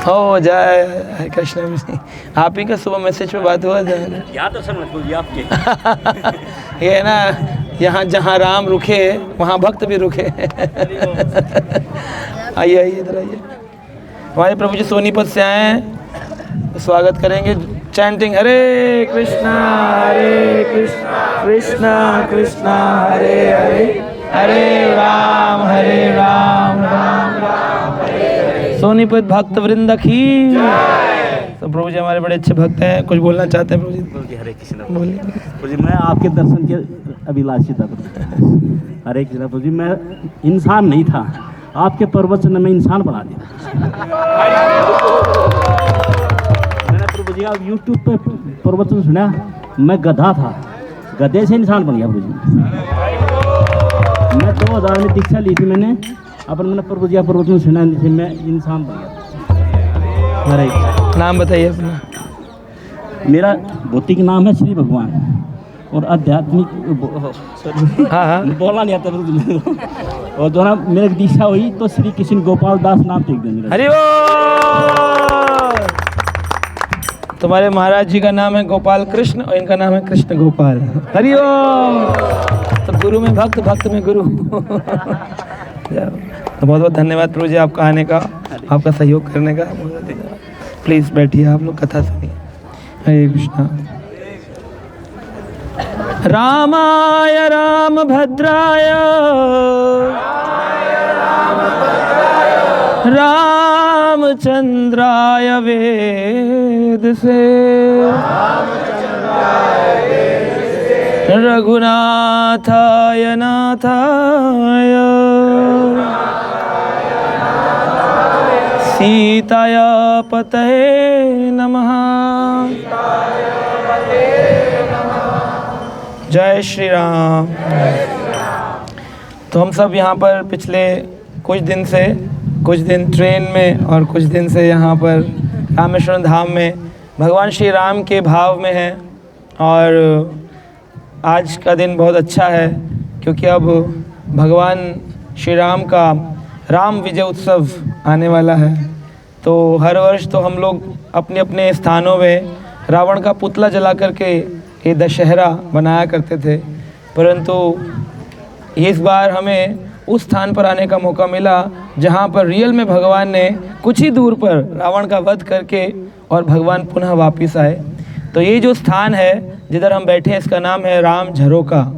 हो जय हरे कृष्ण। आप ही का सुबह मैसेज पे बात हुआ था याद दर्शन मत बोलिए आपके। ये है ना, यहाँ जहाँ राम रुके वहाँ भक्त भी रुके। आइए आइए इधर आइए। हमारे प्रभु जी सोनीपत से आए हैं, स्वागत करेंगे चैंटिंग हरे कृष्णा कृष्णा कृष्णा हरे हरे, हरे राम राम राम हरे हरे। सोनीपत भक्त वृंद की। तो प्रभु जी हमारे बड़े अच्छे भक्त हैं, कुछ बोलना चाहते हैं प्रभु जी? हरे कृष्ण। बोलिए। प्रभु जी मैं आपके दर्शन के अभिलाषी था प्रभु। हरे कृष्ण। प्रभु जी मैं इंसान नहीं था, आपके प्रवचन ने मैं इंसान बना दिया। मैंने प्रभु जी आप यूट्यूब पे प्रवचन सुना, मैं गधा था, गधे से इंसान बन गया प्रभु जी। मैं 2000 में दीक्षा ली थी मैंने प्रभु जी आप प्रवचन सुना, मैं इंसान बन गया। हरे कृष्ण। नाम बताइए अपना। मेरा भौतिक नाम है श्री भगवान और आध्यात्मिक हाँ बोलना नहीं आता प्रभु जी। और जो ना मेरी दीक्षा हुई तो श्री कृष्ण गोपाल दास नाम टेक देंगे। हरि बोल। तुम्हारे महाराज जी का नाम है गोपाल कृष्ण और इनका नाम है कृष्ण गोपाल। हरि बोल। तो गुरु में भक्त, भक्त में गुरु। तो बहुत बहुत धन्यवाद प्रभु जी आपका आने का, आपका सहयोग करने का। प्लीज बैठिए, आप लोग कथा सुनिए। हरे कृष्णा। रामाय रामभद्राय रामचंद्राय वेद से रघुनाथाय नाथाय सीताय पतये नमः। जय श्री राम। तो हम सब यहाँ पर पिछले कुछ दिन ट्रेन में और कुछ दिन से यहाँ पर रामेश्वरम धाम में भगवान श्री राम के भाव में हैं। और आज का दिन बहुत अच्छा है क्योंकि अब भगवान श्री राम का राम विजय उत्सव आने वाला है। तो हर वर्ष तो हम लोग अपने अपने स्थानों में रावण का पुतला जला करके ये दशहरा बनाया करते थे, परंतु इस बार हमें उस स्थान पर आने का मौका मिला जहाँ पर रियल में भगवान ने कुछ ही दूर पर रावण का वध करके और भगवान पुनः वापस आए। तो ये जो स्थान है जिधर हम बैठे हैं इसका नाम है राम झरोका।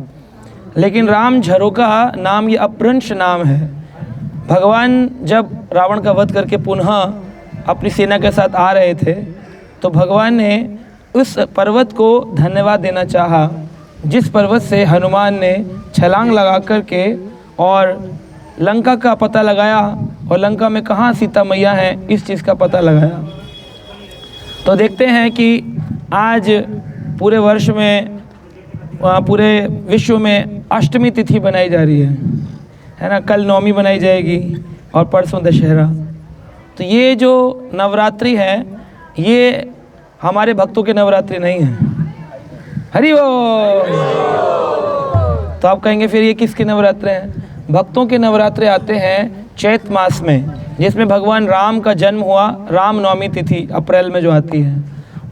लेकिन राम झरोका नाम ये अपभ्रंश नाम है। भगवान जब रावण का वध करके पुनः अपनी सेना के साथ आ रहे थे तो भगवान ने उस पर्वत को धन्यवाद देना चाहा जिस पर्वत से हनुमान ने छलांग लगा करके और लंका का पता लगाया और लंका में कहाँ सीता मैया हैं इस चीज़ का पता लगाया। तो देखते हैं कि आज पूरे वर्ष में पूरे विश्व में अष्टमी तिथि बनाई जा रही है ना। कल नवमी बनाई जाएगी और परसों दशहरा। तो ये जो नवरात्रि है ये हमारे भक्तों के नवरात्रि नहीं है। हरि बोल। तो आप कहेंगे फिर ये किसके नवरात्रे हैं? भक्तों के नवरात्रे आते हैं चैत मास में, जिसमें भगवान राम का जन्म हुआ। राम नवमी तिथि अप्रैल में जो आती है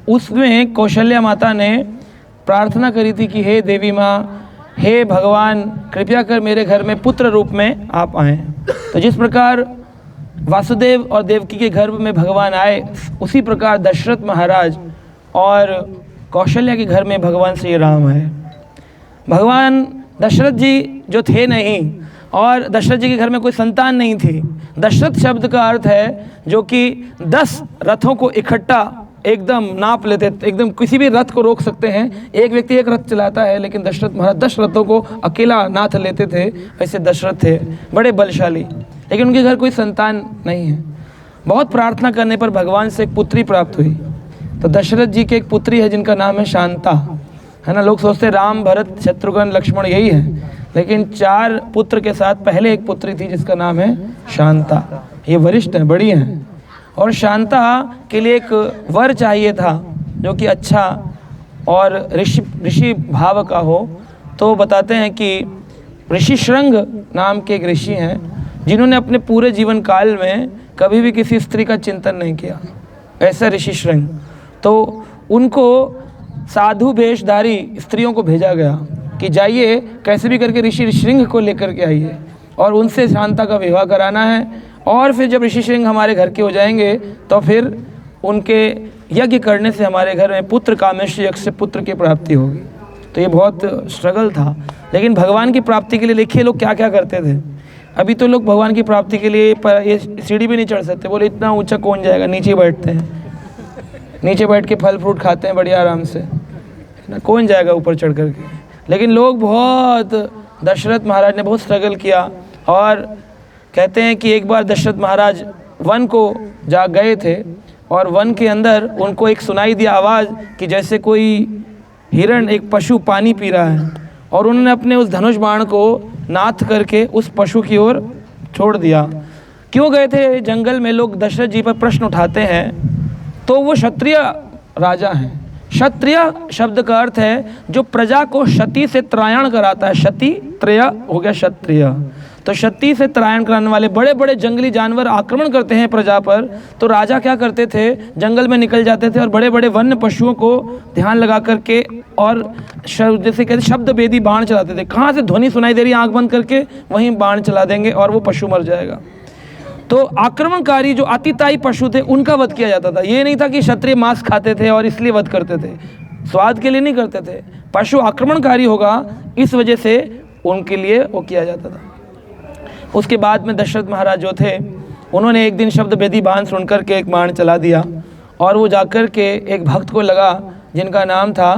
उसमें कौशल्या माता ने प्रार्थना करी थी कि हे देवी माँ, हे भगवान, कृपया कर मेरे घर में पुत्र रूप में आप आएँ। तो जिस प्रकार वासुदेव और देवकी के गर्भ में भगवान आए उसी प्रकार दशरथ महाराज और कौशल्या के घर में भगवान श्री राम आए। भगवान दशरथ जी जो थे नहीं और दशरथ जी के घर में कोई संतान नहीं थी। दशरथ शब्द का अर्थ है जो कि 10 रथों को इकट्ठा एकदम नाप लेते, एकदम किसी भी रथ को रोक सकते हैं। एक व्यक्ति एक रथ चलाता है लेकिन दशरथ महाराज 10 रथों को अकेला नाथ लेते थे। वैसे दशरथ थे बड़े बलशाली, लेकिन उनके घर कोई संतान नहीं है। बहुत प्रार्थना करने पर भगवान से एक पुत्री प्राप्त हुई। तो दशरथ जी की एक पुत्री है जिनका नाम है शांता, है ना। लोग सोचते राम, भरत, शत्रुघ्न, लक्ष्मण यही है, लेकिन 4 पुत्र के साथ पहले एक पुत्री थी जिसका नाम है शांता। ये वरिष्ठ हैं, बड़ी हैं। और शांता के लिए एक वर चाहिए था जो कि अच्छा और ऋषि भाव का हो। तो बताते हैं कि ऋषि श्रृंग नाम के एक ऋषि हैं जिन्होंने अपने पूरे जीवन काल में कभी भी किसी स्त्री का चिंतन नहीं किया, ऐसा ऋषि श्रृंग। तो उनको साधु वेशधारी स्त्रियों को भेजा गया कि जाइए कैसे भी करके ऋषि श्रृंग को लेकर के आइए और उनसे शांता का विवाह कराना है, और फिर जब ऋषि श्रृंग हमारे घर के हो जाएंगे तो फिर उनके यज्ञ करने से हमारे घर में पुत्र कामेश्वर यज्ञ से पुत्र की प्राप्ति होगी। तो ये बहुत स्ट्रगल था, लेकिन भगवान की प्राप्ति के लिए देखिए लोग क्या क्या करते थे। अभी तो लोग भगवान की प्राप्ति के लिए ये सीढ़ी भी नहीं चढ़ सकते, बोले इतना ऊंचा कौन जाएगा, नीचे बैठते हैं, नीचे बैठ के फल फ्रूट खाते हैं बढ़िया आराम से ना, कौन जाएगा ऊपर चढ़ करके। लेकिन लोग बहुत, दशरथ महाराज ने बहुत स्ट्रगल किया, और कहते हैं कि एक बार दशरथ महाराज वन को जा गए थे और वन के अंदर उनको एक सुनाई दिया आवाज़ कि जैसे कोई हिरण, एक पशु पानी पी रहा है, और उन्होंने अपने उस धनुष बाण को नाथ करके उस पशु की ओर छोड़ दिया। क्यों गए थे जंगल में? लोग दशरथ जी पर प्रश्न उठाते हैं, तो वो क्षत्रिय राजा हैं। क्षत्रिय शब्द का अर्थ है जो प्रजा को क्षति से त्रायण कराता है, क्षति त्रय हो गया क्षत्रिय। तो क्षति से त्रायण कराने वाले, बड़े बड़े जंगली जानवर आक्रमण करते हैं प्रजा पर, तो राजा क्या करते थे, जंगल में निकल जाते थे और बड़े बड़े वन्य पशुओं को ध्यान लगा करके और जैसे कहते शब्द भेदी बाण चलाते थे। कहाँ से ध्वनि सुनाई दे रही है, आंख बंद करके वहीं बाण चला देंगे और वो पशु मर जाएगा। तो आक्रमणकारी जो अतिताई पशु थे उनका वध किया जाता था। ये नहीं था कि क्षत्रिय मांस खाते थे और इसलिए वध करते थे, स्वाद के लिए नहीं करते थे। पशु आक्रमणकारी होगा इस वजह से उनके लिए वो किया जाता था। उसके बाद में दशरथ महाराज जो थे उन्होंने एक दिन शब्द भेदी बाण सुनकर के एक बाण चला दिया, और वो जाकर के एक भक्त को लगा जिनका नाम था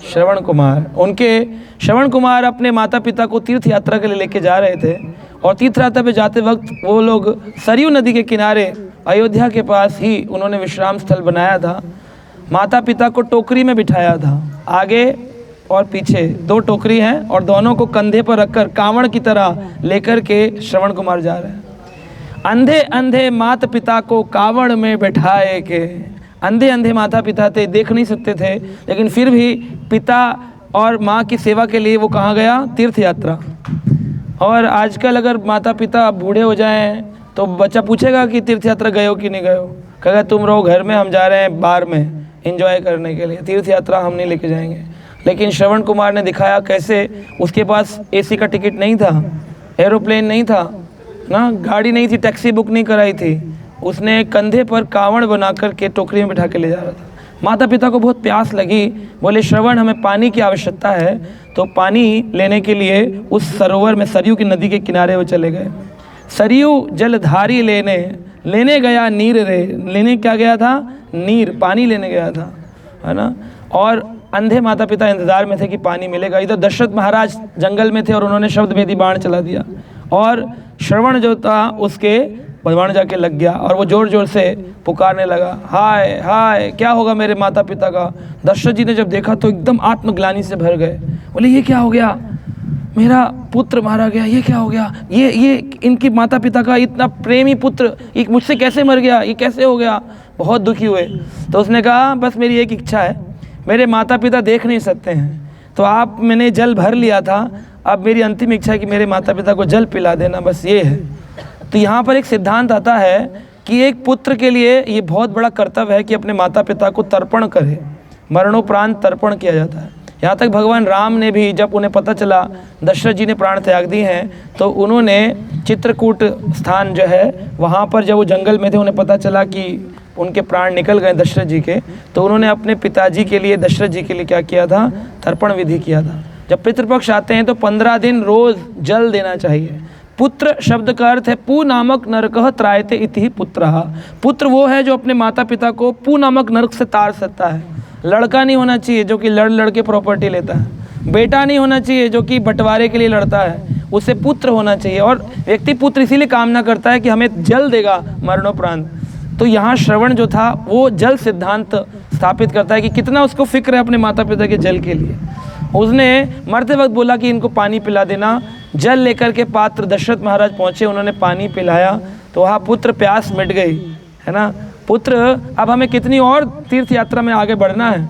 श्रवण कुमार। उनके श्रवण कुमार अपने माता पिता को तीर्थ यात्रा के लिए लेके जा रहे थे, और तीर्थ यात्रा पे जाते वक्त वो लोग सरयू नदी के किनारे अयोध्या के पास ही उन्होंने विश्राम स्थल बनाया था। माता पिता को टोकरी में बिठाया था, आगे और पीछे दो टोकरी हैं, और दोनों को कंधे पर रखकर कांवड़ की तरह लेकर के श्रवण कुमार जा रहे हैं। अंधे अंधे माता पिता को कांवड़ में बैठाए के, अंधे अंधे माता पिता थे, देख नहीं सकते थे, लेकिन फिर भी पिता और माँ की सेवा के लिए वो कहाँ गया, तीर्थ यात्रा। और आजकल अगर माता पिता बूढ़े हो जाएं तो बच्चा पूछेगा कि तीर्थ यात्रा गए हो कि नहीं गए हो, कहेगा तुम रहो घर में, हम जा रहे हैं बार में एंजॉय करने के लिए, तीर्थ यात्रा हम नहीं लेके जाएंगे। लेकिन श्रवण कुमार ने दिखाया कैसे उसके पास एसी का टिकट नहीं था, एरोप्लेन नहीं था ना, गाड़ी नहीं थी, टैक्सी बुक नहीं कराई थी, उसने कंधे पर कांवड़ बना कर के टोकरी में बिठा के ले जा रहा था। माता पिता को बहुत प्यास लगी, बोले श्रवण हमें पानी की आवश्यकता है, तो पानी लेने के लिए उस सरोवर में सरयू की नदी के किनारे वो चले गए। सरयू जलधारी लेने गया नीर रे, लेने क्या गया था, नीर, पानी लेने गया था, है ना। और अंधे माता पिता इंतजार में थे कि पानी मिलेगा। इधर दशरथ महाराज जंगल में थे और उन्होंने शब्द भेदी बाण चला दिया, और श्रवण जो था उसके बाण जाके लग गया, और वो जोर जोर से पुकारने लगा, हाय हाय क्या होगा मेरे माता पिता का। दशरथ जी ने जब देखा तो एकदम आत्मग्लानि से भर गए, बोले ये क्या हो गया, मेरा पुत्र मारा गया, ये क्या हो गया, ये इनकी माता पिता का इतना प्रेमी पुत्र एक मुझसे कैसे मर गया, ये कैसे हो गया, बहुत दुखी हुए। तो उसने कहा बस मेरी एक इच्छा है, मेरे माता पिता देख नहीं सकते हैं, तो आप मैंने जल भर लिया था, अब मेरी अंतिम इच्छा है कि मेरे माता पिता को जल पिला देना, बस ये है। तो यहाँ पर एक सिद्धांत आता है कि एक पुत्र के लिए ये बहुत बड़ा कर्तव्य है कि अपने माता पिता को तर्पण करे, मरणोपरांत तर्पण किया जाता है। यहाँ तक भगवान राम ने भी जब उन्हें पता चला दशरथ जी ने प्राण त्याग दिए हैं, तो उन्होंने चित्रकूट स्थान जो है वहाँ पर जब वो जंगल में थे, उन्हें पता चला कि उनके प्राण निकल गए दशरथ जी के, तो उन्होंने अपने पिताजी के लिए, दशरथ जी के लिए क्या किया था, तर्पण विधि किया था। जब पितृपक्ष आते हैं तो 15 दिन रोज जल देना चाहिए। पुत्र शब्द का अर्थ है पू नामक नरकः त्रायते इति पुत्रः। पुत्र वो है जो अपने माता पिता को पू नामक नरक से तार सकता है। लड़का नहीं होना चाहिए जो कि लड़ के प्रॉपर्टी लेता है, बेटा नहीं होना चाहिए जो कि बंटवारे के लिए लड़ता है, उसे पुत्र होना चाहिए। और व्यक्ति पुत्र इसीलिए कामना करता है कि हमें जल देगा मरणोपरांत। तो यहाँ श्रवण जो था वो जल सिद्धांत स्थापित करता है कि कितना उसको फिक्र है अपने माता पिता के जल के लिए। उसने मरते वक्त बोला कि इनको पानी पिला देना। जल लेकर के पात्र दशरथ महाराज पहुँचे, उन्होंने पानी पिलाया, तो वहाँ पुत्र प्यास मिट गई, है ना। पुत्र अब हमें कितनी और तीर्थ यात्रा में आगे बढ़ना है,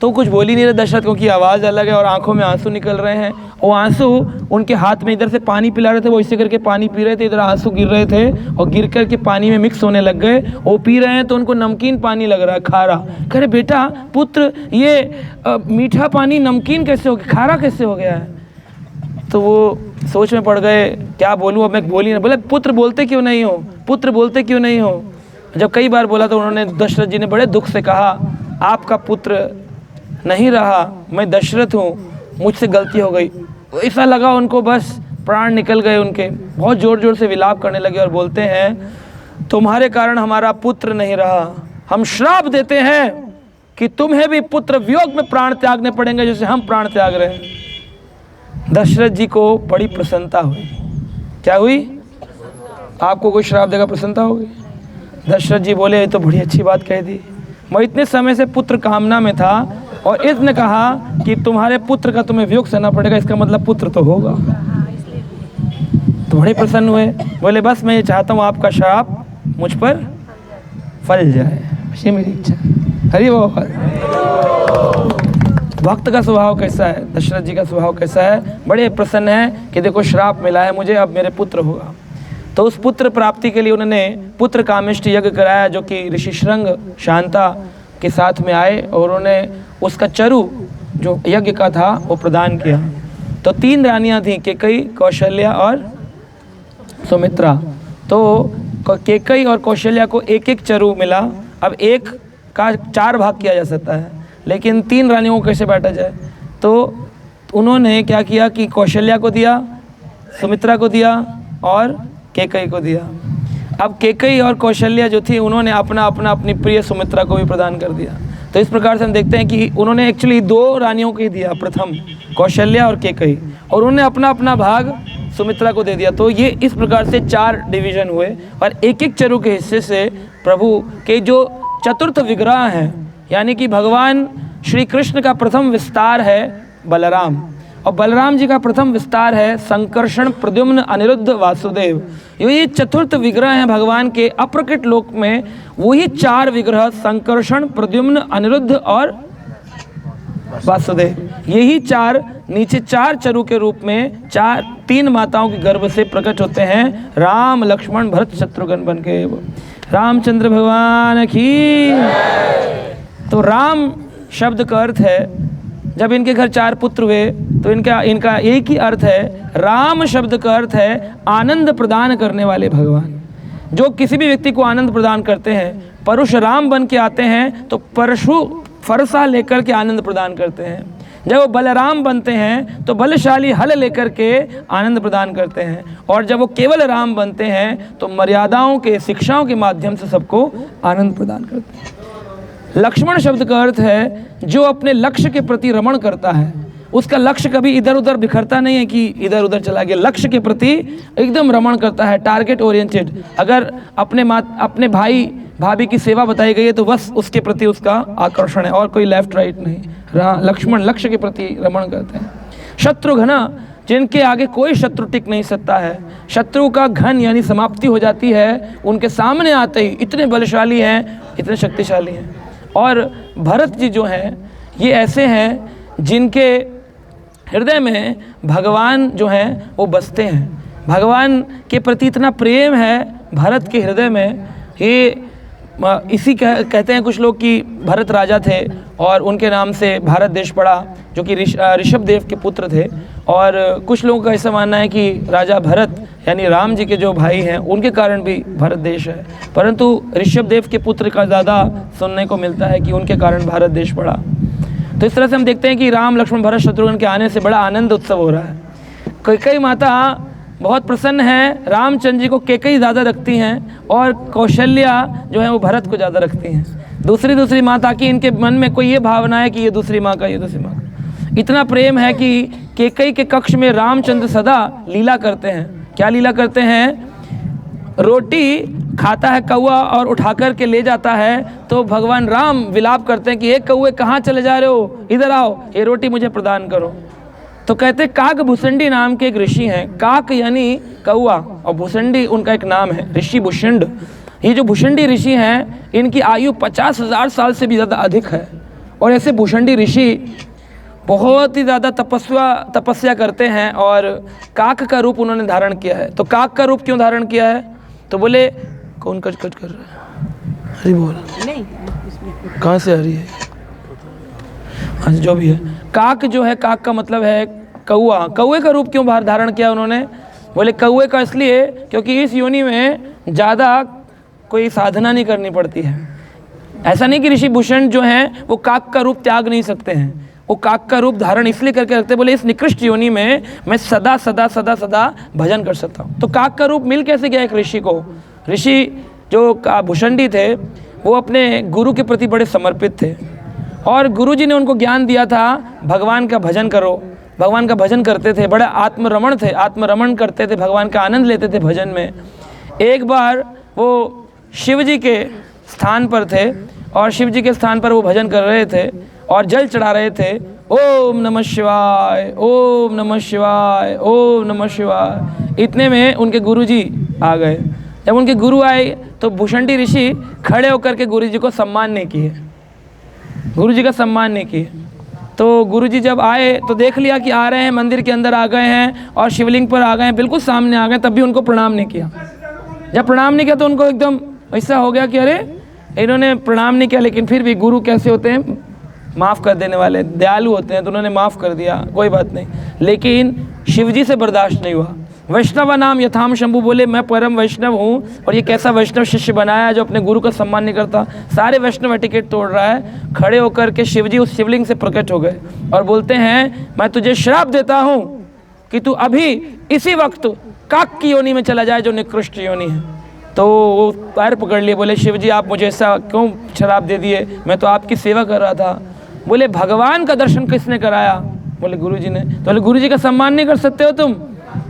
तो कुछ बोल ही नहीं रहे दशरथ, क्योंकि आवाज़ अलग है और आंखों में आंसू निकल रहे हैं। वो आंसू उनके हाथ में इधर से पानी पिला रहे थे, वो इसी करके पानी पी रहे थे, इधर आंसू गिर रहे थे और गिर करके पानी में मिक्स होने लग गए। वो पी रहे हैं तो उनको नमकीन पानी लग रहा है, खारा। कह रहे बेटा पुत्र, ये मीठा पानी नमकीन कैसे हो गया, खारा कैसे हो गया है? तो वो सोच में पड़ गए, क्या बोलूँ अब मैं, बोल ही ना। बोले पुत्र बोलते क्यों नहीं हो, पुत्र बोलते क्यों नहीं हो? जब कई बार बोला तो उन्होंने, दशरथ जी ने बड़े दुख से कहा, आपका पुत्र नहीं रहा, मैं दशरथ हूँ, मुझसे गलती हो गई। ऐसा लगा उनको, बस प्राण निकल गए उनके। बहुत ज़ोर ज़ोर से विलाप करने लगे और बोलते हैं, तुम्हारे कारण हमारा पुत्र नहीं रहा, हम श्राप देते हैं कि तुम्हें भी पुत्र वियोग में प्राण त्यागने पड़ेंगे जैसे हम प्राण त्याग रहे हैं। दशरथ जी को बड़ी प्रसन्नता हुई। क्या हुई? आपको कोई श्राप देगा प्रसन्नता होगी? दशरथ जी बोले, ये तो बड़ी अच्छी बात कह दी, मैं इतने समय से पुत्र कामना में था और इसने कहा कि तुम्हारे पुत्र का तुम्हें वियोग सहना पड़ेगा, इसका मतलब पुत्र तो होगा। तो बड़े प्रसन्न हुए, बोले बस मैं ये चाहता हूँ आपका श्राप मुझ पर फल जाए, ये मेरी इच्छा। हरि बोल। भक्त का स्वभाव कैसा है, दशरथ जी का स्वभाव कैसा है? बड़े प्रसन्न है कि देखो श्राप मिला है मुझे, अब मेरे पुत्र होगा। तो उस पुत्र प्राप्ति के लिए उन्होंने पुत्र कामेष्टि यज्ञ कराया, जो कि ऋषि श्रृंग शांता के साथ में आए और उन्होंने उसका चरु जो यज्ञ का था वो प्रदान किया। तो 3 रानियां थीं, केकई, कौशल्या और सुमित्रा। तो केकई और कौशल्या को एक एक चरु मिला। अब एक का 4 भाग किया जा सकता है, लेकिन 3 रानियों को कैसे बांटा जाए? तो उन्होंने क्या किया कि कौशल्या को दिया, सुमित्रा को दिया और केकई को दिया। अब केकई और कौशल्या जो थी उन्होंने अपनी प्रिय सुमित्रा को भी प्रदान कर दिया। तो इस प्रकार से हम देखते हैं कि उन्होंने एक्चुअली 2 रानियों को ही दिया, प्रथम कौशल्या और केकई, और उन्होंने अपना भाग सुमित्रा को दे दिया। तो ये इस प्रकार से 4 डिवीज़न हुए और एक एक चरु के हिस्से से प्रभु के जो चतुर्थ विग्रह हैं, यानी कि भगवान श्री कृष्ण का प्रथम विस्तार है बलराम, और बलराम जी का प्रथम विस्तार है संकर्षण, प्रद्युम्न, अनिरुद्ध, वासुदेव। ये चतुर्थ विग्रह हैं भगवान के अप्रकट लोक में। वही 4 विग्रह संकर्षण, प्रद्युम्न, अनिरुद्ध और वासुदेव, यही 4 नीचे 4 चरु के रूप में 3 माताओं के गर्भ से प्रकट होते हैं, राम, लक्ष्मण, भरत, शत्रुघ्न बन के। रामचंद्र भगवान की। तो राम शब्द का अर्थ है, जब इनके घर 4 पुत्र हुए तो इनका एक ही अर्थ है। राम शब्द का अर्थ है आनंद प्रदान करने वाले भगवान, जो किसी भी व्यक्ति को आनंद प्रदान करते हैं। परशुराम बन के आते हैं तो परशु फरसा लेकर के आनंद प्रदान करते हैं। जब वो बलराम बनते हैं तो बलशाली हल लेकर के आनंद प्रदान करते हैं, और जब वो केवल राम बनते हैं तो मर्यादाओं के, शिक्षाओं के माध्यम से सबको आनंद प्रदान करते हैं। लक्ष्मण शब्द का अर्थ है जो अपने लक्ष्य के प्रति रमण करता है, उसका लक्ष्य कभी इधर उधर बिखरता नहीं है कि इधर उधर चला गया, लक्ष्य के प्रति एकदम रमण करता है, टारगेट ओरिएंटेड। अगर अपने भाई भाभी की सेवा बताई गई है तो बस उसके प्रति उसका आकर्षण है, और कोई लेफ्ट राइट नहीं। लक्ष्मण लक्ष्य के प्रति रमण करते हैं। शत्रुघ्न, जिनके आगे कोई शत्रु टिक नहीं सकता है, शत्रु का घन यानी समाप्ति हो जाती है उनके सामने आते ही, इतने बलशाली हैं, इतने शक्तिशाली हैं। और भरत जी जो हैं ये ऐसे हैं जिनके हृदय में भगवान जो हैं वो बसते हैं, भगवान के प्रति इतना प्रेम है भरत के हृदय में। ये इसी कहते हैं कुछ लोग कि भरत राजा थे और उनके नाम से भारत देश पड़ा, जो कि ऋषभ देव के पुत्र थे। और कुछ लोगों का ऐसा मानना है कि राजा भरत यानी राम जी के जो भाई हैं उनके कारण भी भारत देश है, परंतु ऋषभ देव के पुत्र का ज़्यादा सुनने को मिलता है कि उनके कारण भारत देश पड़ा। तो इस तरह से हम देखते हैं कि राम, लक्ष्मण, भरत, शत्रुघ्न के आने से बड़ा आनंद उत्सव हो रहा है। कैकेयी माता बहुत प्रसन्न है, रामचंद्र जी को कैकेयी ज़्यादा रखती हैं और कौशल्या जो है वो भरत को ज़्यादा रखती हैं। दूसरी माँ, ताकि इनके मन में कोई ये भावना है कि ये दूसरी माँ का, ये दूसरी माँ का। इतना प्रेम है कि कैकेयी के कक्ष में रामचंद्र सदा लीला करते हैं। क्या लीला करते हैं? रोटी खाता है कौआ और उठा कर के ले जाता है, तो भगवान राम विलाप करते हैं कि एक कौए कहाँ चले जा रहे हो, इधर आओ, ये रोटी मुझे प्रदान करो। तो कहते हैं काक भुसंडी नाम के एक ऋषि हैं, काक यानी कौआ और भुसंडी उनका एक नाम है, ऋषि भुसंड। ये जो भुसंडी ऋषि हैं इनकी आयु 50,000 साल से भी ज़्यादा अधिक है, और ऐसे भुषंडी ऋषि बहुत ही ज़्यादा तपस्या करते हैं और काक का रूप उन्होंने धारण किया है। तो काक का रूप क्यों धारण किया है? तो बोले कौन कच कच कर रहा है? अरे बोल नहीं, कहाँ से आ रही है? हाँ जो भी है, काक जो है, काक का मतलब है कौआ। कौए का रूप क्यों बाहर धारण किया उन्होंने? बोले कौए का इसलिए क्योंकि इस योनि में ज़्यादा कोई साधना नहीं करनी पड़ती है। ऐसा नहीं कि ऋषि भूषण जो हैं वो काक का रूप त्याग नहीं सकते हैं, वो काक का रूप धारण इसलिए करके रखते, बोले इस निकृष्ट योनि में मैं सदा सदा सदा सदा भजन कर सकता हूँ। तो काक का रूप मिल कैसे गया एक ऋषि को? ऋषि जो भुषंडी थे वो अपने गुरु के प्रति बड़े समर्पित थे और गुरु जी ने उनको ज्ञान दिया था भगवान का भजन करो। भगवान का भजन करते थे, बड़े आत्मरमण थे, आत्मरमण करते थे, भगवान का आनंद लेते थे भजन में। एक बार वो शिव जी के स्थान पर थे और शिव जी के स्थान पर वो भजन कर रहे थे और जल चढ़ा रहे थे, ओम नमः शिवाय, ओम नमः शिवाय, ओम नमः शिवाय। इतने में उनके गुरु जी आ गए। जब उनके गुरु आए तो भुषंडी ऋषि खड़े होकर के गुरु जी को सम्मान नहीं किए, गुरु जी का सम्मान नहीं किए। तो गुरु जी जब आए तो देख लिया कि आ रहे हैं, मंदिर के अंदर आ गए हैं और शिवलिंग पर आ गए हैं, बिल्कुल सामने आ गए, तब भी उनको प्रणाम नहीं किया। जब प्रणाम नहीं किया तो उनको एकदम ऐसा हो गया कि अरे इन्होंने प्रणाम नहीं किया, लेकिन फिर भी गुरु कैसे होते हैं, माफ़ कर देने वाले, दयालु होते हैं, तो उन्होंने माफ़ कर दिया, कोई बात नहीं। लेकिन शिवजी से बर्दाश्त नहीं हुआ। वैष्णव नाम यथाम शंभु, बोले मैं परम वैष्णव हूँ और ये कैसा वैष्णव शिष्य बनाया जो अपने गुरु का सम्मान नहीं करता। सारे वैष्णव टिकट तोड़ रहा है। खड़े होकर के शिवजी उस शिवलिंग से प्रकट हो गए और बोलते हैं मैं तुझे श्राप देता हूँ कि तू अभी इसी वक्त काक की योनि में चला जाए जो निकृष्ट योनि है। तो वो पैर पकड़ लिए, बोले शिवजी आप मुझे ऐसा क्यों श्राप दे दिए, मैं तो आपकी सेवा कर रहा था। बोले भगवान का दर्शन किसने कराया? बोले गुरु जी ने। तो बोले गुरु जी का सम्मान नहीं कर सकते हो तुम,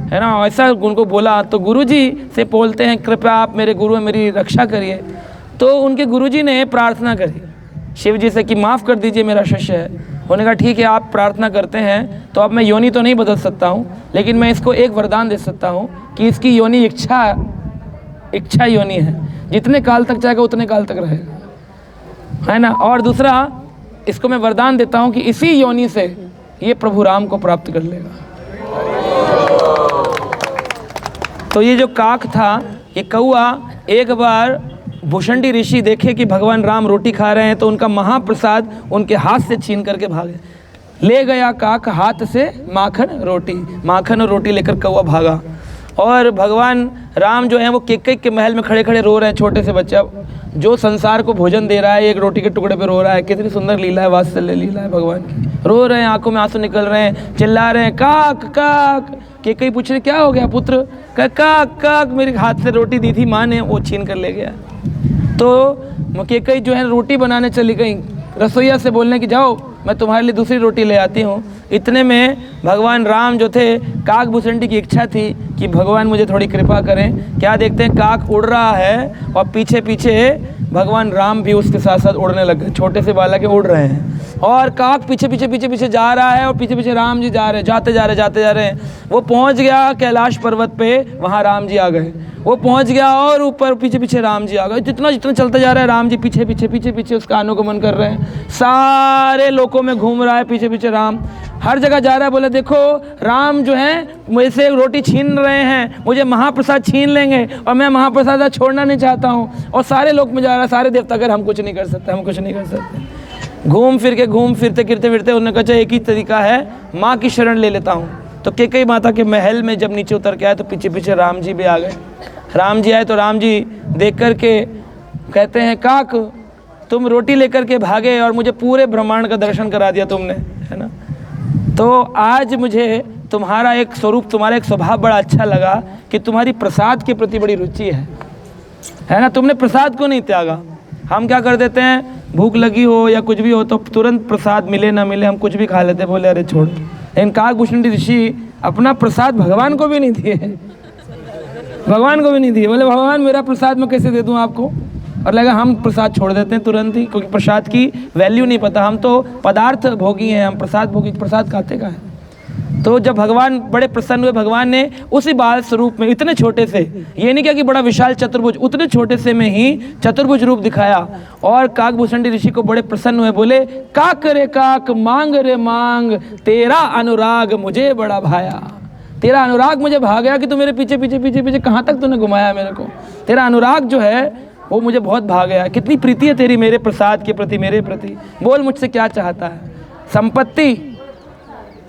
है ना, ऐसा उनको बोला। तो गुरुजी से बोलते हैं कृपया आप मेरे गुरु हैं, मेरी रक्षा करिए। तो उनके गुरुजी ने प्रार्थना करी शिव जी से कि माफ़ कर दीजिए मेरा शिष्य है। उन्होंने कहा ठीक है आप प्रार्थना करते हैं तो अब मैं योनि तो नहीं बदल सकता हूँ, लेकिन मैं इसको एक वरदान दे सकता हूँ कि इसकी योनि इच्छा योनि है, जितने काल तक चाहेगा उतने काल तक रहेगा, है ना। और दूसरा इसको मैं वरदान देता हूँ कि इसी योनि से ये प्रभु राम को प्राप्त कर लेगा। तो ये जो काक था, ये कौआ, एक बार भुषंडी ऋषि देखे कि भगवान राम रोटी खा रहे हैं तो उनका महाप्रसाद उनके हाथ से छीन करके भागे। ले गया काक हाथ से माखन और रोटी लेकर कौआ भागा। और भगवान राम जो हैं वो केकई के महल में खड़े खड़े रो रहे हैं। छोटे से बच्चा जो संसार को भोजन दे रहा है एक रोटी के टुकड़े पे रो रहा है। कितनी सुंदर लीला है, वात्सल्य लीला है भगवान की। रो रहे हैं, आंखों में आंसू निकल रहे हैं, चिल्ला रहे हैं काक काक। केकई पूछ रहे क्या हो गया पुत्र? काक काक मेरे हाथ से रोटी दी थी माँ ने, वो छीन कर ले गया। तो केकई जो है रोटी बनाने चली गई, रसोईया से बोलने की जाओ मैं तुम्हारे लिए दूसरी रोटी ले आती हूँ। इतने में भगवान राम जो थे, काक भुषंडी की इच्छा थी कि भगवान मुझे थोड़ी कृपा करें। क्या देखते हैं काक उड़ रहा है और पीछे पीछे भगवान राम भी उसके साथ साथ उड़ने लग गए। छोटे से बालक के उड़ रहे हैं और काक पीछे पीछे जा रहा है और पीछे पीछे राम जी जा रहे हैं, जाते जा रहे हैं। वो पहुँच गया कैलाश पर्वत पे, वहाँ राम जी आ गए। वो पहुँच गया और ऊपर पीछे पीछे राम जी आ गए। जितना चलता जा रहा है राम जी पीछे पीछे उसका अनुगमन कर रहे हैं। सारे लोकों में घूम रहा है पीछे पीछे राम, हर जगह जा रहा है। बोले देखो राम जो है मुझे से रोटी छीन रहे हैं, मुझे महाप्रसाद छीन लेंगे और मैं महाप्रसाद छोड़ना नहीं चाहता हूँ। और सारे लोक में जा रहा है, सारे देवता कर हम कुछ नहीं कर सकते। घूम फिरते फिरते उन्होंने कहा एक ही तरीका है, माँ की शरण ले लेता हूँ। तो केकई माता के महल में जब नीचे उतर के आए तो पीछे पीछे राम जी भी आ गए। राम जी आए तो राम जी देख कर के कहते हैं काक तुम रोटी लेकर के भागे और मुझे पूरे ब्रह्मांड का दर्शन करा दिया तुमने, है ना। तो आज मुझे तुम्हारा एक स्वरूप, तुम्हारा एक स्वभाव बड़ा अच्छा लगा कि तुम्हारी प्रसाद के प्रति बड़ी रुचि है ना। तुमने प्रसाद को नहीं त्यागा। हम क्या कर देते हैं, भूख लगी हो या कुछ भी हो तो तुरंत प्रसाद मिले ना मिले हम कुछ भी खा लेते, बोले अरे छोड़। लेकिन काक भुषंडी ऋषि अपना प्रसाद भगवान को भी नहीं दिए, बोले भगवान मेरा प्रसाद मैं कैसे दे दूं आपको। और लगा हम प्रसाद छोड़ देते हैं तुरंत ही, क्योंकि प्रसाद की वैल्यू नहीं पता। हम तो पदार्थ भोगी हैं, हम प्रसाद भोगी, प्रसाद खाते का है। तो जब भगवान बड़े प्रसन्न हुए, भगवान ने उसी बाल स्वरूप में इतने छोटे से, ये नहीं क्या कि बड़ा विशाल चतुर्भुज, उतने छोटे से में ही चतुर्भुज रूप दिखाया और काकभूषणी ऋषि को बड़े प्रसन्न हुए, बोले काक रे काक मांग रे मांग, तेरा अनुराग मुझे बड़ा भाया। तेरा अनुराग मुझे भा गया कि तू मेरे पीछे पीछे पीछे पीछे कहाँ तक तूने घुमाया मेरे को। तेरा अनुराग जो है वो मुझे बहुत भा गया। कितनी प्रीति है तेरी मेरे प्रसाद के प्रति, मेरे प्रति। बोल मुझसे क्या चाहता है?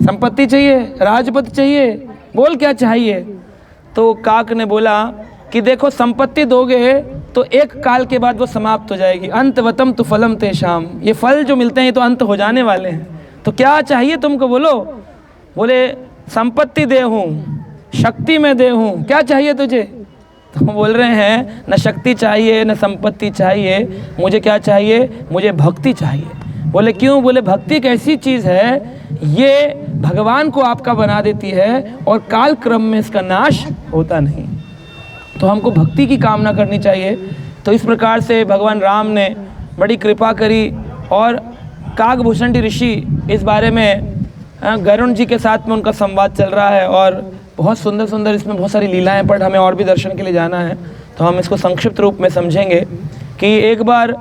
संपत्ति चाहिए, राजपद चाहिए, बोल क्या चाहिए? तो काक ने बोला कि देखो संपत्ति दोगे तो एक काल के बाद वो समाप्त हो जाएगी। अंतवतम तु फलम तेषाम, ये फल जो मिलते हैं ये तो अंत हो जाने वाले हैं। तो क्या चाहिए तुमको? बोलो। बोले संपत्ति दे हूँ, शक्ति में दे हूँ, क्या चाहिए तुझे? तो बोल रहे हैं न शक्ति चाहिए न संपत्ति चाहिए, मुझे क्या चाहिए? मुझे भक्ति चाहिए। बोले क्यों? बोले भक्ति एक ऐसी चीज़ है, ये भगवान को आपका बना देती है और काल क्रम में इसका नाश होता नहीं। तो हमको भक्ति की कामना करनी चाहिए। तो इस प्रकार से भगवान राम ने बड़ी कृपा करी और काकभूषणी ऋषि इस बारे में गरुण जी के साथ में उनका संवाद चल रहा है और बहुत सुंदर सुंदर इसमें बहुत सारी लीलाएं, बट हमें और भी दर्शन के लिए जाना है तो हम इसको संक्षिप्त रूप में समझेंगे कि एक बार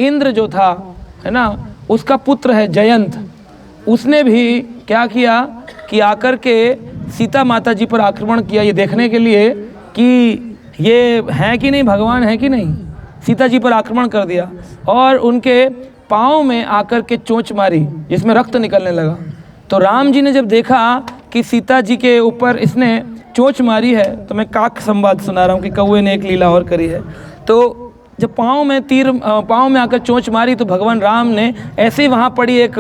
इंद्र जो था है ना, उसका पुत्र है जयंत, उसने भी क्या किया कि आकर के सीता माता जी पर आक्रमण किया, ये देखने के लिए कि ये हैं कि नहीं, भगवान है कि नहीं। सीता जी पर आक्रमण कर दिया और उनके पाँव में आकर के चोंच मारी जिसमें रक्त निकलने लगा। तो राम जी ने जब देखा कि सीता जी के ऊपर इसने चोंच मारी है, तो मैं काक संवाद सुना रहा हूँ कि कौवे ने एक लीला और करी है। तो जब पाँव में आकर चोंच मारी तो भगवान राम ने ऐसे ही वहाँ पड़ी एक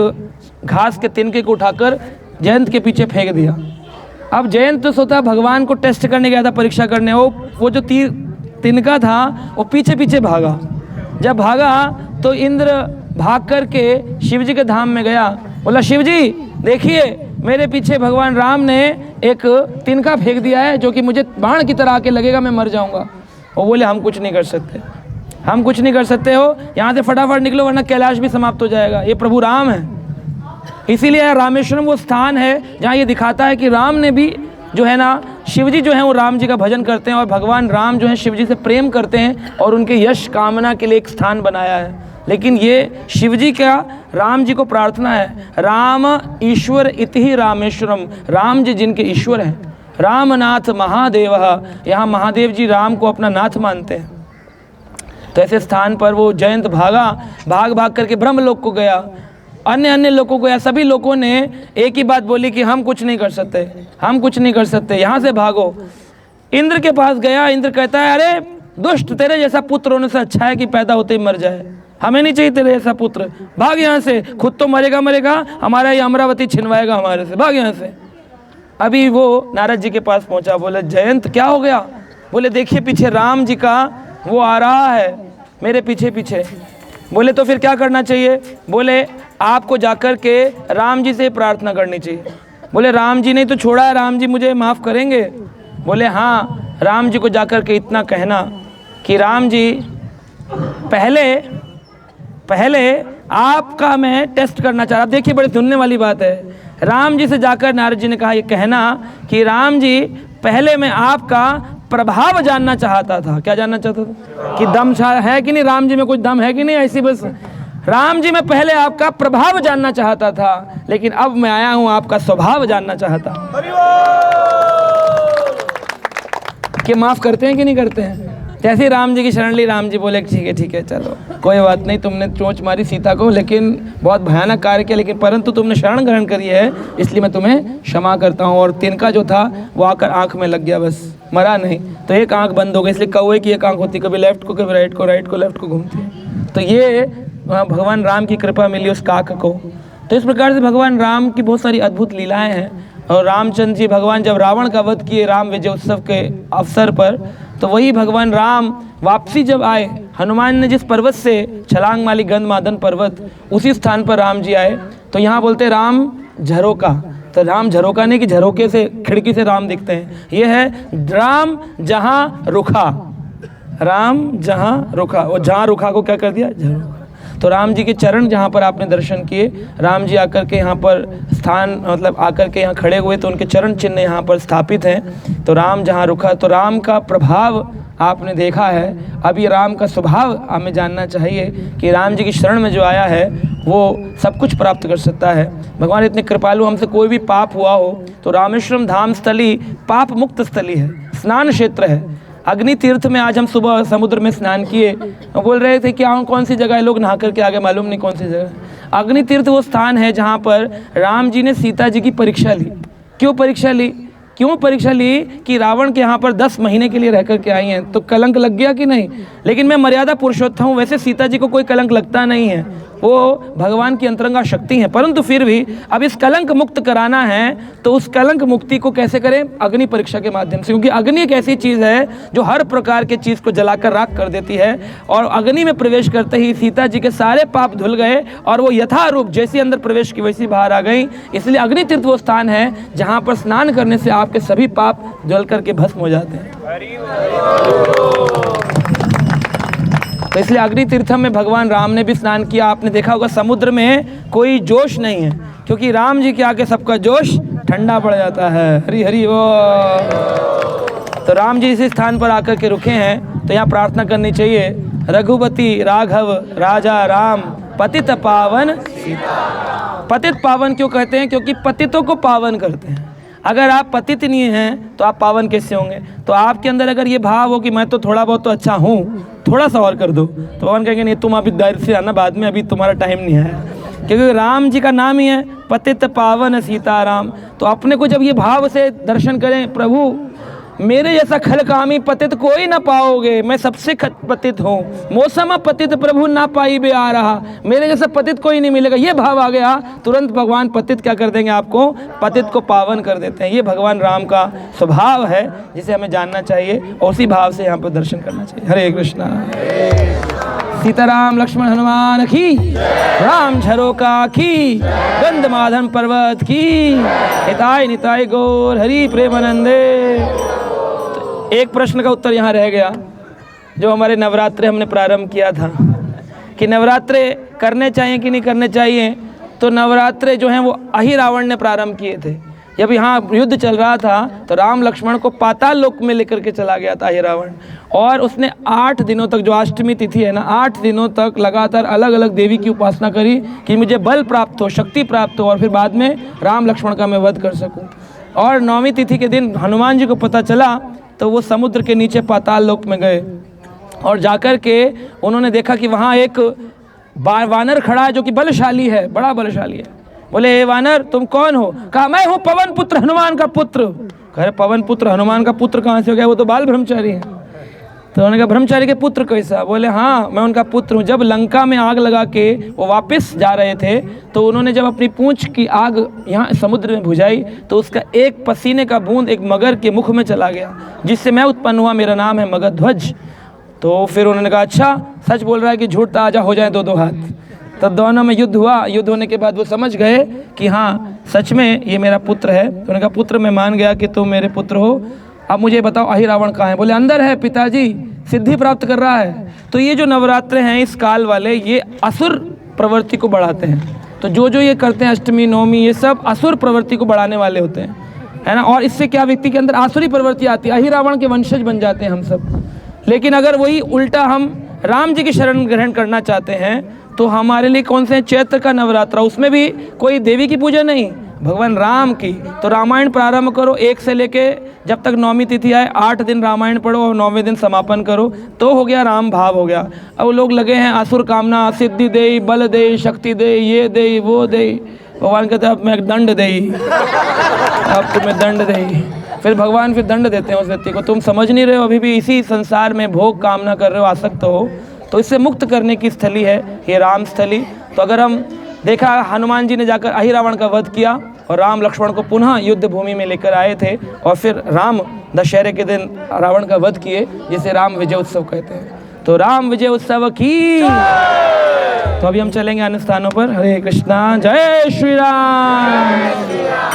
घास के तिनके को उठाकर जयंत के पीछे फेंक दिया। अब जयंत तो सोता भगवान को टेस्ट करने गया था, परीक्षा करने, वो जो तिनका था वो पीछे पीछे भागा। जब भागा तो इंद्र भाग करके शिव जी के धाम में गया, बोला शिव जी देखिए मेरे पीछे भगवान राम ने एक तिनका फेंक दिया है जो कि मुझे बाण की तरह आके लगेगा, मैं मर जाऊंगा। वो बोले हम कुछ नहीं कर सकते, हम कुछ नहीं कर सकते हो, यहाँ से फटाफट निकलो वरना कैलाश भी समाप्त हो जाएगा। ये प्रभु राम है। इसीलिए रामेश्वरम वो स्थान है जहाँ ये दिखाता है कि राम ने भी जो है ना, शिव जी जो है वो राम जी का भजन करते हैं और भगवान राम जो है शिव जी से प्रेम करते हैं और उनके यश कामना के लिए एक स्थान बनाया है। लेकिन ये शिव जी का राम जी को प्रार्थना है, राम ईश्वर इति ही रामेश्वरम, राम जी जिनके ईश्वर हैं, रामनाथ महादेव, यहाँ महादेव जी राम को अपना नाथ मानते हैं। तो ऐसे स्थान पर वो जयंत भाग करके ब्रह्मलोक को गया, अन्य लोगों को, या सभी लोगों ने एक ही बात बोली कि हम कुछ नहीं कर सकते, हम कुछ नहीं कर सकते, यहाँ से भागो। इंद्र के पास गया, इंद्र कहता है अरे दुष्ट, तेरे जैसा पुत्र होने से अच्छा है कि पैदा होते ही मर जाए, हमें नहीं चाहिए तेरे जैसा पुत्र, भाग यहाँ से, खुद तो मरेगा, हमारा ये अमरावती छिनवाएगा हमारे से, भाग यहाँ से। अभी वो नारद जी के पास पहुँचा, बोले जयंत क्या हो गया? बोले देखिए पीछे राम जी का वो आ रहा है मेरे पीछे पीछे। बोले तो फिर क्या करना चाहिए? बोले आपको जाकर के राम जी से प्रार्थना करनी चाहिए। बोले राम जी ने तो छोड़ा है, राम जी मुझे माफ़ करेंगे? बोले हाँ, राम जी को जाकर के इतना कहना कि राम जी पहले आपका मैं टेस्ट करना चाह रहा। देखिए बड़ी सुनने वाली बात है। राम जी से जाकर नारद जी ने कहा ये कहना कि राम जी पहले मैं आपका प्रभाव जानना चाहता था। क्या जानना चाहता था? कि दम है कि नहीं, राम जी में कुछ दम है कि नहीं, ऐसी बस। राम जी मैं पहले आपका प्रभाव जानना चाहता था, लेकिन अब मैं आया हूं आपका स्वभाव जानना चाहता हूं कि माफ करते हैं कि नहीं करते हैं। जैसे राम जी की शरण ली, राम जी बोले ठीक है चलो कोई बात नहीं, तुमने चोंच मारी सीता को, लेकिन बहुत भयानक कार्य किया, लेकिन परंतु तुमने शरण ग्रहण करी है इसलिए मैं तुम्हें क्षमा करता हूँ। और तिनका जो था वो आकर आँख में लग गया, बस मरा नहीं। तो एक आँख बंद हो गई, इसलिए कौवे की एक आँख होती, कभी लेफ्ट को कभी राइट को लेफ्ट को घूमती है। तो ये भगवान राम की कृपा मिली उस काक को। तो इस प्रकार से भगवान राम की बहुत सारी अद्भुत लीलाएं हैं। और रामचंद्र जी भगवान जब रावण का वध किए राम विजय उत्सव के अवसर पर, तो वही भगवान राम वापसी जब आए, हनुमान ने जिस पर्वत से छलांग मारी, गंधमादन पर्वत, उसी स्थान पर राम जी आए। तो यहाँ बोलते राम झरोका, तो राम झरोका नहीं कि झरोके से खिड़की से राम दिखते हैं, ये है राम जहाँ रुखा, राम जहाँ रुखा। वो जहाँ रुखा को क्या कर दिया? झरोका। तो राम जी के चरण जहाँ पर आपने दर्शन किए, राम जी आकर के यहाँ पर स्थान मतलब आकर के यहाँ खड़े हुए तो उनके चरण चिन्ह यहाँ पर स्थापित हैं। तो राम जहाँ रुका तो राम का प्रभाव आपने देखा है। अब ये राम का स्वभाव हमें जानना चाहिए कि राम जी की शरण में जो आया है वो सब कुछ प्राप्त कर सकता है। भगवान इतने कृपालु, हमसे कोई भी पाप हुआ हो तो रामेश्वरम धाम स्थली पाप मुक्त स्थली है, स्नान क्षेत्र है। अग्नि तीर्थ में आज हम सुबह समुद्र में स्नान किए, बोल रहे थे कि कौन सी जगह है, लोग नहा करके आगे, मालूम नहीं कौन सी जगह। अग्नि तीर्थ वो स्थान है जहाँ पर राम जी ने सीता जी की परीक्षा ली। क्यों परीक्षा ली? क्यों परीक्षा ली कि रावण के यहाँ पर 10 महीने के लिए रह कर के आई हैं, तो कलंक लग गया कि नहीं? लेकिन मैं मर्यादा पुरुषोत्तम हूँ, वैसे सीता जी को कोई कलंक लगता नहीं है, वो भगवान की अंतरंगा शक्ति है। परंतु फिर भी अब इस कलंक मुक्त कराना है तो उस कलंक मुक्ति को कैसे करें? अग्नि परीक्षा के माध्यम से, क्योंकि अग्नि एक ऐसी चीज़ है जो हर प्रकार के चीज़ को जलाकर राख कर देती है। और अग्नि में प्रवेश करते ही सीता जी के सारे पाप धुल गए और वो यथारूप जैसी अंदर प्रवेश की वैसी बाहर आ गई। इसलिए अग्नि तीर्थ वो स्थान है जहाँ पर स्नान करने से आपके सभी पाप जल करके भस्म हो जाते हैं। तो इसलिए अग्नि तीर्थम में भगवान राम ने भी स्नान किया। आपने देखा होगा समुद्र में कोई जोश नहीं है, क्योंकि राम जी के आगे सबका जोश ठंडा पड़ जाता है। हरि हरि वो। तो राम जी इसी स्थान पर आकर के रुके हैं, तो यहाँ प्रार्थना करनी चाहिए, रघुपति राघव राजा राम पतित पावन सीता। पतित पावन क्यों कहते हैं? क्योंकि पतितों को पावन करते हैं। अगर आप पतित नहीं हैं तो आप पावन कैसे होंगे? तो आपके अंदर अगर ये भाव हो कि मैं तो थोड़ा बहुत तो अच्छा हूँ, थोड़ा सा और कर दो, तो भगवान कहेंगे नहीं, तुम अभी देर से आना, बाद में, अभी तुम्हारा टाइम नहीं है। क्योंकि राम जी का नाम ही है पतित पावन सीताराम। तो अपने को जब ये भाव से दर्शन करें, प्रभु मेरे जैसा खलकामी पतित कोई ना पाओगे, मैं सबसे पतित हूँ, मौसम पतित प्रभु ना पाई बे आ रहा, मेरे जैसा पतित कोई नहीं मिलेगा। ये भाव आ गया, तुरंत भगवान पतित क्या कर देंगे? आपको पतित को पावन कर देते हैं। ये भगवान राम का स्वभाव है जिसे हमें जानना चाहिए और उसी भाव से यहाँ पर दर्शन करना चाहिए। हरे कृष्णा। सीताराम लक्ष्मण हनुमान की, राम झरोका की, गंधमादन पर्वत की, हिताय निताय गौर हरि प्रेमानंदे। एक प्रश्न का उत्तर यहाँ रह गया, जो हमारे नवरात्रे हमने प्रारंभ किया था कि नवरात्रे करने चाहिए कि नहीं करने चाहिए। तो नवरात्रे जो हैं वो अहिरावण ने प्रारंभ किए थे। जब यहाँ युद्ध चल रहा था तो राम लक्ष्मण को पाताल लोक में लेकर के चला गया था अहिरावण, और उसने 8 दिनों तक, जो अष्टमी तिथि है ना, 8 दिनों तक लगातार अलग अलग देवी की उपासना करी कि मुझे बल प्राप्त हो, शक्ति प्राप्त हो और फिर बाद में राम लक्ष्मण का मैं वध कर सकूं। और 9वीं तिथि के दिन हनुमान जी को पता चला तो वो समुद्र के नीचे पाताल लोक में गए और जाकर के उन्होंने देखा कि वहाँ एक वानर खड़ा है जो कि बलशाली है, बड़ा बलशाली है। बोले, हे वानर तुम कौन हो? कहा, मैं हूँ पवन पुत्र हनुमान का पुत्र। कह रहे, पवन पुत्र हनुमान का पुत्र कहाँ से हो गया? वो तो बाल ब्रह्मचारी है। तो उन्होंने कहा, ब्रह्मचारी के पुत्र कैसा? बोले, हाँ मैं उनका पुत्र हूँ। जब लंका में आग लगा के वो वापस जा रहे थे तो उन्होंने जब अपनी पूंछ की आग यहाँ समुद्र में बुझाई तो उसका एक पसीने का बूंद एक मगर के मुख में चला गया, जिससे मैं उत्पन्न हुआ, मेरा नाम है मगधध्वज। तो फिर उन्होंने कहा, अच्छा सच बोल रहा है कि झूठ? आजा हो जाए 2-2 हाथ। तो दोनों में युद्ध हुआ। युद्ध होने के बाद वो समझ गए कि हाँ सच में ये मेरा पुत्र है। तो उन्होंने कहा, पुत्र मैं मान गया कि तुम मेरे पुत्र हो, अब मुझे बताओ अहिरावण कहाँ है? बोले, अंदर है पिताजी, सिद्धि प्राप्त कर रहा है। तो ये जो नवरात्रे हैं इस काल वाले, ये असुर प्रवृत्ति को बढ़ाते हैं। तो जो ये करते हैं अष्टमी नवमी, ये सब असुर प्रवृत्ति को बढ़ाने वाले होते हैं, है ना। और इससे क्या व्यक्ति के अंदर आसुरी प्रवृत्ति आती है, अहिरावण के वंशज बन जाते हैं हम सब। लेकिन अगर वही उल्टा हम राम जी की शरण ग्रहण करना चाहते हैं तो हमारे लिए कौन से? चैत्र का नवरात्रा, उसमें भी कोई देवी की पूजा नहीं, भगवान राम की। तो रामायण प्रारंभ करो 1 से लेके जब तक 9वीं तिथि आए, 8 दिन रामायण पढ़ो और 9वें दिन समापन करो, तो हो गया राम भाव हो गया। अब लोग लगे हैं असुर कामना, सिद्धि दे, बल दे, शक्ति दे, ये दे वो दे। भगवान कहते हैं अब मैं दंड दे, अब तुम्हें दंड दे। फिर भगवान फिर दंड देते हैं उस व्यक्ति को, तुम समझ नहीं रहे हो, अभी भी इसी संसार में भोग कामना कर रहे हो, आसक्त हो। तो इससे मुक्त करने की स्थली है ये राम स्थली। तो अगर हम देखा, हनुमान जी ने जाकर अहिरावण का वध किया और राम लक्ष्मण को पुनः युद्ध भूमि में लेकर आए थे और फिर राम दशहरे के दिन रावण का वध किए, जिसे राम विजय उत्सव कहते हैं। तो राम विजय उत्सव की। तो अभी हम चलेंगे अन्य स्थानों पर। हरे कृष्णा, जय श्री राम।